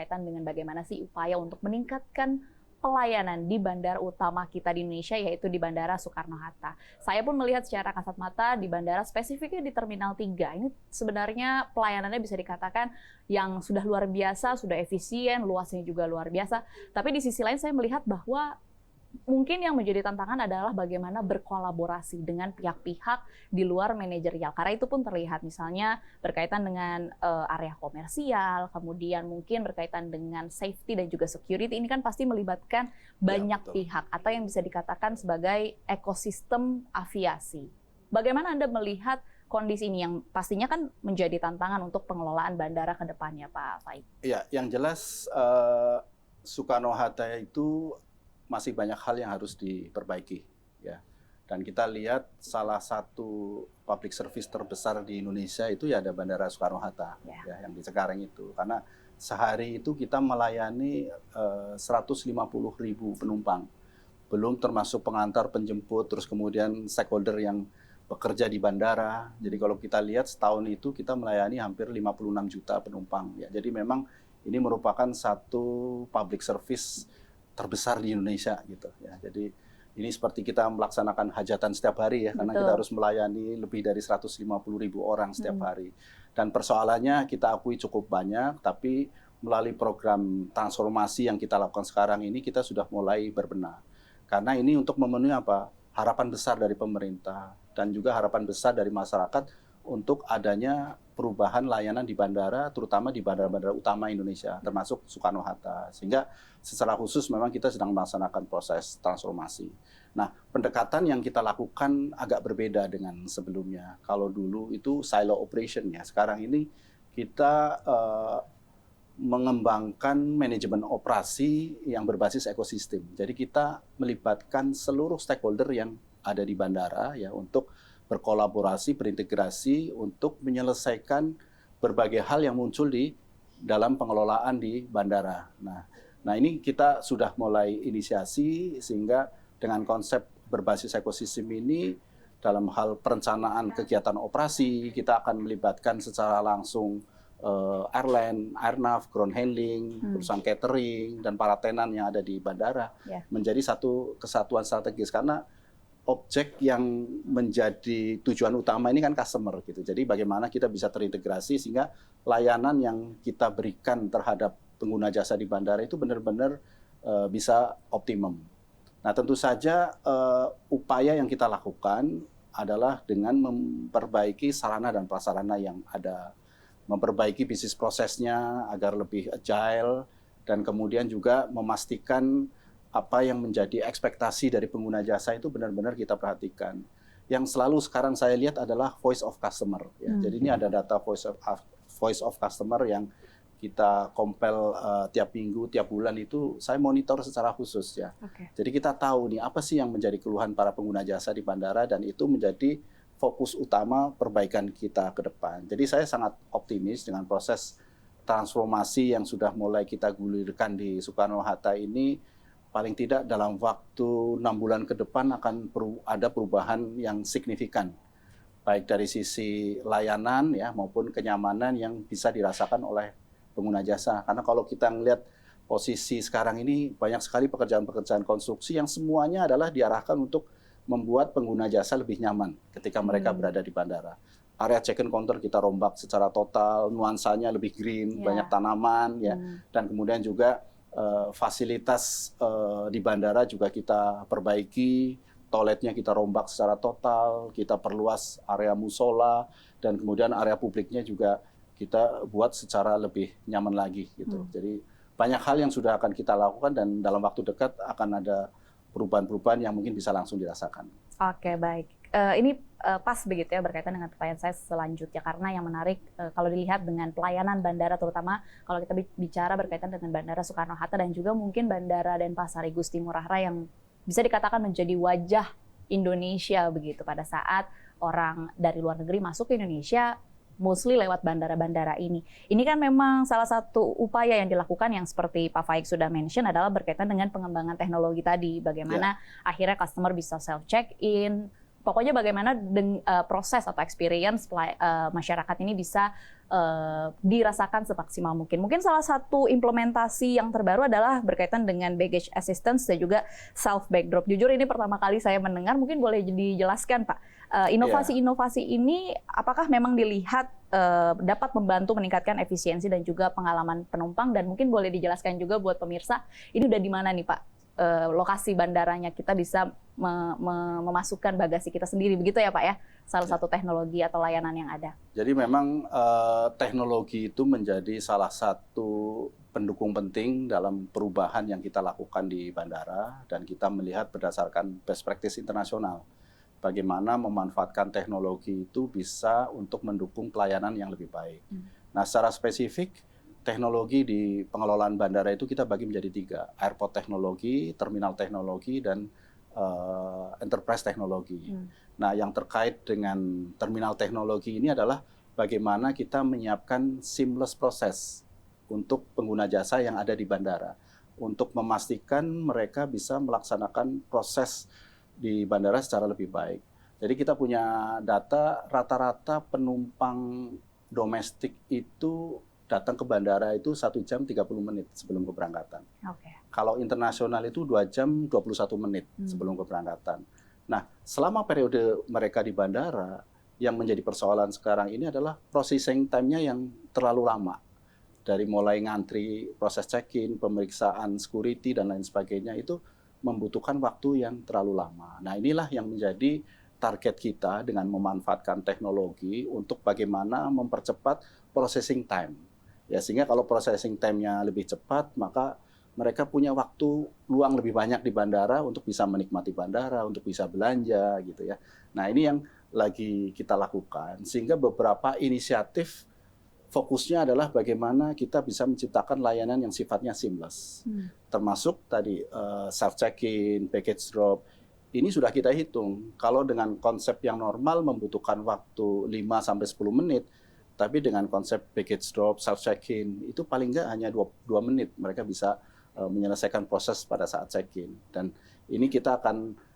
berkaitan dengan bagaimana sih upaya untuk meningkatkan pelayanan di bandara utama kita di Indonesia, yaitu di Bandara Soekarno-Hatta. Saya pun melihat secara kasat mata di bandara, spesifiknya di Terminal 3, ini sebenarnya pelayanannya bisa dikatakan yang sudah luar biasa, sudah efisien, luasnya juga luar biasa. Tapi di sisi lain saya melihat bahwa mungkin yang menjadi tantangan adalah bagaimana berkolaborasi dengan pihak-pihak di luar manajerial. Karena itu pun terlihat misalnya berkaitan dengan area komersial, kemudian mungkin berkaitan dengan safety dan juga security. Ini kan pasti melibatkan banyak pihak atau yang bisa dikatakan sebagai ekosistem aviasi. Bagaimana Anda melihat kondisi ini yang pastinya kan menjadi tantangan untuk pengelolaan bandara ke depannya, Pak Faik? Ya, yang jelas Soekarno-Hatta itu masih banyak hal yang harus diperbaiki, ya. Dan kita lihat salah satu public service terbesar di Indonesia itu ya ada Bandara Soekarno-Hatta, ya, yang di Cengkareng itu. Karena sehari itu kita melayani 150.000 penumpang, belum termasuk pengantar, penjemput, terus kemudian stakeholder yang bekerja di bandara. Jadi kalau kita lihat setahun itu kita melayani hampir 56 juta penumpang, ya. Jadi memang ini merupakan satu public service terbesar di Indonesia gitu ya. Jadi ini seperti kita melaksanakan hajatan setiap hari ya, karena kita harus melayani lebih dari 150.000 orang setiap hari. Dan persoalannya kita akui cukup banyak, tapi melalui program transformasi yang kita lakukan sekarang ini kita sudah mulai berbenah. Karena ini untuk memenuhi apa? Harapan besar dari pemerintah dan juga harapan besar dari masyarakat untuk adanya perubahan layanan di bandara, terutama di bandara-bandara utama Indonesia, termasuk Soekarno-Hatta. Sehingga secara khusus memang kita sedang melaksanakan proses transformasi. Nah, pendekatan yang kita lakukan agak berbeda dengan sebelumnya. Kalau dulu itu silo operation ya, sekarang ini kita mengembangkan manajemen operasi yang berbasis ekosistem. Jadi kita melibatkan seluruh stakeholder yang ada di bandara ya untuk berkolaborasi, berintegrasi untuk menyelesaikan berbagai hal yang muncul di dalam pengelolaan di bandara. Nah ini kita sudah mulai inisiasi sehingga dengan konsep berbasis ekosistem ini dalam hal perencanaan kegiatan operasi kita akan melibatkan secara langsung airline, airnav, ground handling, perusahaan catering dan para tenan yang ada di bandara menjadi satu kesatuan strategis karena objek yang menjadi tujuan utama ini kan customer gitu. Jadi bagaimana kita bisa terintegrasi sehingga layanan yang kita berikan terhadap pengguna jasa di bandara itu benar-benar bisa optimum. Nah tentu saja upaya yang kita lakukan adalah dengan memperbaiki sarana dan prasarana yang ada, memperbaiki bisnis prosesnya agar lebih agile dan kemudian juga memastikan apa yang menjadi ekspektasi dari pengguna jasa itu benar-benar kita perhatikan. Yang selalu sekarang saya lihat adalah voice of customer. Ya. Jadi ini ada data voice of customer yang kita compile tiap minggu, tiap bulan itu saya monitor secara khusus ya. Jadi kita tahu nih apa sih yang menjadi keluhan para pengguna jasa di bandara dan itu menjadi fokus utama perbaikan kita ke depan. Jadi saya sangat optimis dengan proses transformasi yang sudah mulai kita gulirkan di Soekarno-Hatta ini. Paling tidak dalam waktu 6 bulan ke depan akan ada perubahan yang signifikan. Baik dari sisi layanan ya maupun kenyamanan yang bisa dirasakan oleh pengguna jasa. Karena kalau kita melihat posisi sekarang ini banyak sekali pekerjaan-pekerjaan konstruksi yang semuanya adalah diarahkan untuk membuat pengguna jasa lebih nyaman ketika mereka berada di bandara. Area check-in counter kita rombak secara total, nuansanya lebih green, banyak tanaman ya, dan kemudian juga fasilitas di bandara juga kita perbaiki, toiletnya kita rombak secara total, kita perluas area musola dan kemudian area publiknya juga kita buat secara lebih nyaman lagi gitu. Jadi banyak hal yang sudah akan kita lakukan dan dalam waktu dekat akan ada perubahan-perubahan yang mungkin bisa langsung dirasakan. Oke, baik. Ini pas begitu ya berkaitan dengan pertanyaan saya selanjutnya karena yang menarik kalau dilihat dengan pelayanan bandara terutama kalau kita bicara berkaitan dengan Bandara Soekarno-Hatta dan juga mungkin Bandara Denpasar Igusti Ngurah Rai yang bisa dikatakan menjadi wajah Indonesia begitu pada saat orang dari luar negeri masuk ke Indonesia mostly lewat bandara-bandara ini. Ini kan memang salah satu upaya yang dilakukan yang seperti Pak Faik sudah mention adalah berkaitan dengan pengembangan teknologi tadi. Bagaimana akhirnya customer bisa self-check-in, pokoknya bagaimana proses atau experience masyarakat ini bisa dirasakan semaksimal mungkin. Mungkin salah satu implementasi yang terbaru adalah berkaitan dengan baggage assistance dan juga self backdrop. Jujur ini pertama kali saya mendengar, mungkin boleh dijelaskan Pak. Inovasi-inovasi ini apakah memang dilihat dapat membantu meningkatkan efisiensi dan juga pengalaman penumpang, dan mungkin boleh dijelaskan juga buat pemirsa, ini udah di mana nih Pak lokasi bandaranya, kita bisa memasukkan bagasi kita sendiri, begitu ya Pak ya? Salah satu teknologi atau layanan yang ada. Jadi memang teknologi itu menjadi salah satu pendukung penting dalam perubahan yang kita lakukan di bandara, dan kita melihat berdasarkan best practice internasional bagaimana memanfaatkan teknologi itu bisa untuk mendukung pelayanan yang lebih baik. Nah, secara spesifik teknologi di pengelolaan bandara itu kita bagi menjadi 3, airport teknologi, terminal teknologi, dan enterprise teknologi. Nah, yang terkait dengan terminal teknologi ini adalah bagaimana kita menyiapkan seamless proses untuk pengguna jasa yang ada di bandara, untuk memastikan mereka bisa melaksanakan proses di bandara secara lebih baik. Jadi kita punya data rata-rata penumpang domestik itu datang ke bandara itu 1 jam 30 menit sebelum keberangkatan. Kalau internasional itu 2 jam 21 menit sebelum keberangkatan. Nah, selama periode mereka di bandara, yang menjadi persoalan sekarang ini adalah processing time-nya yang terlalu lama. Dari mulai ngantri, proses check-in, pemeriksaan security, dan lain sebagainya, itu membutuhkan waktu yang terlalu lama. Nah, inilah yang menjadi target kita dengan memanfaatkan teknologi untuk bagaimana mempercepat processing time. Ya, sehingga kalau processing time-nya lebih cepat, maka mereka punya waktu luang lebih banyak di bandara untuk bisa menikmati bandara, untuk bisa belanja gitu ya. Nah, ini yang lagi kita lakukan, sehingga beberapa inisiatif fokusnya adalah bagaimana kita bisa menciptakan layanan yang sifatnya seamless. Termasuk tadi self check-in, package drop. Ini sudah kita hitung. Kalau dengan konsep yang normal membutuhkan waktu 5 sampai 10 menit, tapi dengan konsep package drop, self check-in itu paling nggak hanya 2 menit mereka bisa menyelesaikan proses pada saat check-in. Dan ini kita akan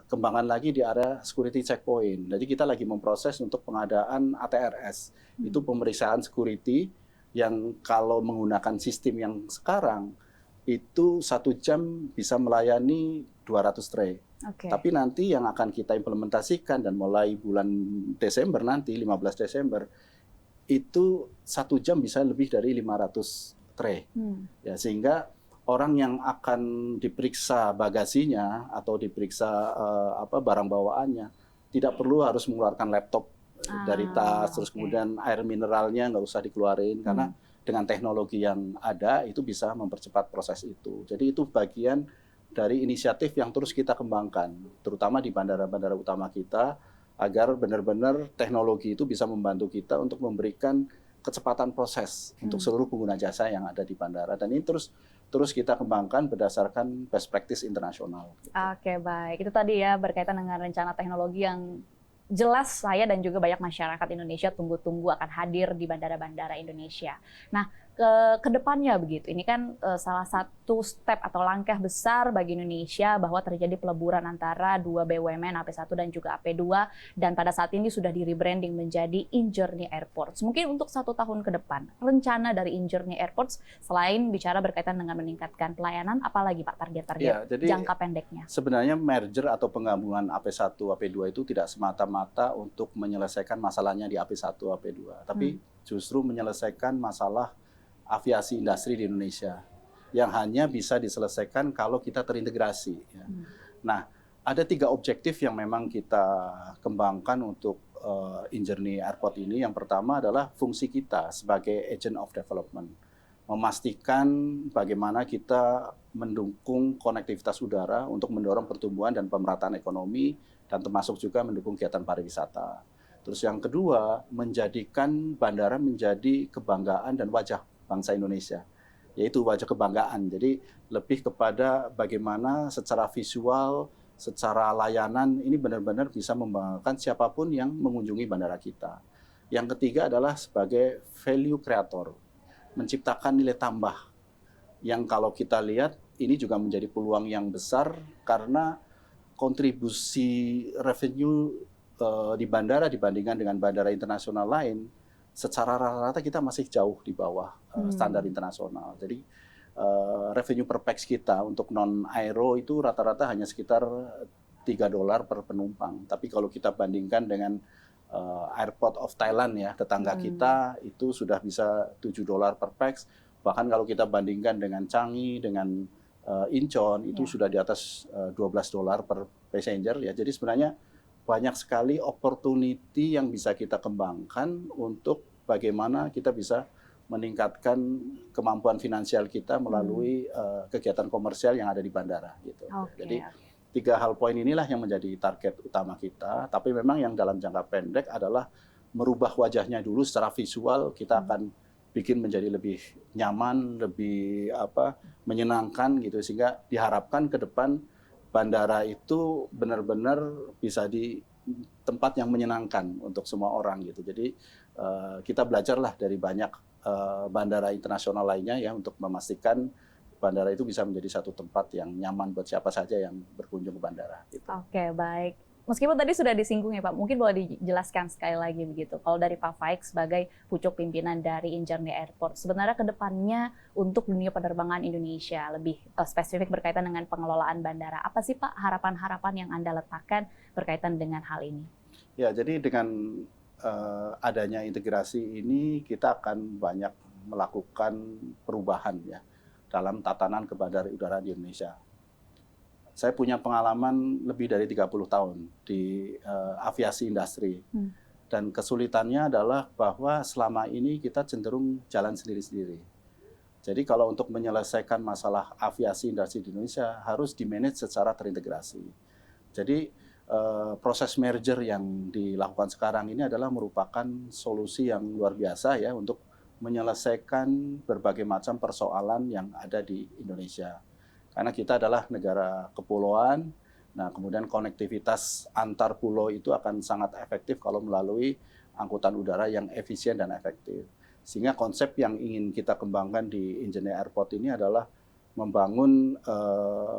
kembangan lagi di area security checkpoint. Jadi kita lagi memproses untuk pengadaan ATRS. Itu pemeriksaan security yang kalau menggunakan sistem yang sekarang itu 1 jam bisa melayani 200 tray. Tapi nanti yang akan kita implementasikan dan mulai bulan Desember nanti, 15 Desember, itu 1 jam bisa lebih dari 500 tray. Ya, sehingga orang yang akan diperiksa bagasinya atau diperiksa barang bawaannya tidak perlu harus mengeluarkan laptop dari tas, terus kemudian air mineralnya nggak usah dikeluarin, karena dengan teknologi yang ada itu bisa mempercepat proses itu. Jadi itu bagian dari inisiatif yang terus kita kembangkan, terutama di bandara-bandara utama kita, agar benar-benar teknologi itu bisa membantu kita untuk memberikan kecepatan proses untuk seluruh pengguna jasa yang ada di bandara. Dan ini terus kita kembangkan berdasarkan best practice internasional. Gitu. Oke, baik. Itu tadi ya berkaitan dengan rencana teknologi yang jelas saya dan juga banyak masyarakat Indonesia tunggu-tunggu akan hadir di bandara-bandara Indonesia. Nah, ke depannya begitu. Ini kan salah satu step atau langkah besar bagi Indonesia bahwa terjadi peleburan antara 2 BUMN, AP1 dan juga AP2, dan pada saat ini sudah di-rebranding menjadi InJourney Airports. Mungkin untuk 1 tahun ke depan, rencana dari InJourney Airports selain bicara berkaitan dengan meningkatkan pelayanan, apalagi Pak target-target jangka pendeknya? Sebenarnya merger atau penggabungan AP1, AP2 itu tidak semata-mata untuk menyelesaikan masalahnya di AP1, AP2, tapi justru menyelesaikan masalah aviasi industri di Indonesia yang hanya bisa diselesaikan kalau kita terintegrasi. Ya. Nah, ada 3 objektif yang memang kita kembangkan untuk InJourney Airport ini. Yang pertama adalah fungsi kita sebagai agent of development, memastikan bagaimana kita mendukung konektivitas udara untuk mendorong pertumbuhan dan pemerataan ekonomi, dan termasuk juga mendukung kegiatan pariwisata. Terus yang kedua, menjadikan bandara menjadi kebanggaan dan wajah bangsa Indonesia, yaitu wajah kebanggaan. Jadi lebih kepada bagaimana secara visual, secara layanan ini benar-benar bisa membanggakan siapapun yang mengunjungi bandara kita. Yang ketiga adalah sebagai value creator, menciptakan nilai tambah. Yang kalau kita lihat ini juga menjadi peluang yang besar karena kontribusi revenue di bandara dibandingkan dengan bandara internasional lain, secara rata-rata kita masih jauh di bawah standar internasional. Jadi revenue per pax kita untuk non-aero itu rata-rata hanya sekitar $3 per penumpang. Tapi kalau kita bandingkan dengan Airport of Thailand ya, tetangga kita itu sudah bisa $7 per pax. Bahkan kalau kita bandingkan dengan Changi, dengan Incheon itu sudah di atas $12 per passenger ya. Jadi sebenarnya banyak sekali opportunity yang bisa kita kembangkan untuk bagaimana kita bisa meningkatkan kemampuan finansial kita melalui kegiatan komersial yang ada di bandara gitu. Jadi 3 hal poin inilah yang menjadi target utama kita. Tapi memang yang dalam jangka pendek adalah merubah wajahnya dulu secara visual. Kita akan bikin menjadi lebih nyaman, lebih menyenangkan gitu, sehingga diharapkan ke depan bandara itu benar-benar bisa di tempat yang menyenangkan untuk semua orang gitu. Jadi kita belajarlah dari banyak bandara internasional lainnya ya untuk memastikan bandara itu bisa menjadi satu tempat yang nyaman buat siapa saja yang berkunjung ke bandara. Gitu. Oke, baik. Meskipun tadi sudah disinggung ya Pak, mungkin boleh dijelaskan sekali lagi begitu. Kalau dari Pak Faik sebagai pucuk pimpinan dari Engineer Airport, sebenarnya ke depannya untuk dunia penerbangan Indonesia, lebih spesifik berkaitan dengan pengelolaan bandara, apa sih Pak harapan-harapan yang Anda letakkan berkaitan dengan hal ini? Ya, jadi dengan adanya integrasi ini kita akan banyak melakukan perubahan ya dalam tatanan kebandara udara di Indonesia. Saya punya pengalaman lebih dari 30 tahun di aviasi industri. Dan kesulitannya adalah bahwa selama ini kita cenderung jalan sendiri-sendiri. Jadi kalau untuk menyelesaikan masalah aviasi industri di Indonesia harus di-manage secara terintegrasi. Jadi proses merger yang dilakukan sekarang ini adalah merupakan solusi yang luar biasa ya untuk menyelesaikan berbagai macam persoalan yang ada di Indonesia. Karena kita adalah negara kepulauan, nah kemudian konektivitas antar pulau itu akan sangat efektif kalau melalui angkutan udara yang efisien dan efektif. Sehingga konsep yang ingin kita kembangkan di Engineer Airport ini adalah membangun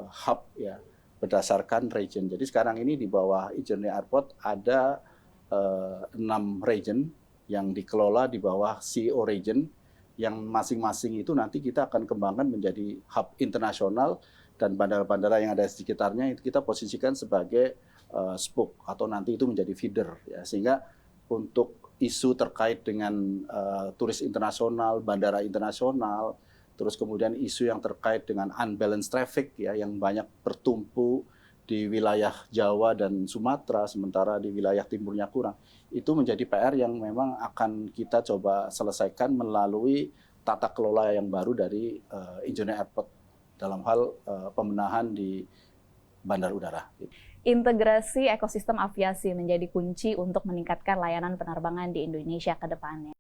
hub ya berdasarkan region. Jadi sekarang ini di bawah Engineer Airport ada 6 region yang dikelola di bawah CEO region, yang masing-masing itu nanti kita akan kembangkan menjadi hub internasional dan bandara-bandara yang ada di sekitarnya itu kita posisikan sebagai spoke atau nanti itu menjadi feeder ya, sehingga untuk isu terkait dengan turis internasional, bandara internasional, terus kemudian isu yang terkait dengan unbalanced traffic ya yang banyak bertumpu di wilayah Jawa dan Sumatera, sementara di wilayah timurnya kurang. Itu menjadi PR yang memang akan kita coba selesaikan melalui tata kelola yang baru dari Engineer Airport dalam hal pembenahan di bandar udara. Integrasi ekosistem aviasi menjadi kunci untuk meningkatkan layanan penerbangan di Indonesia ke depannya.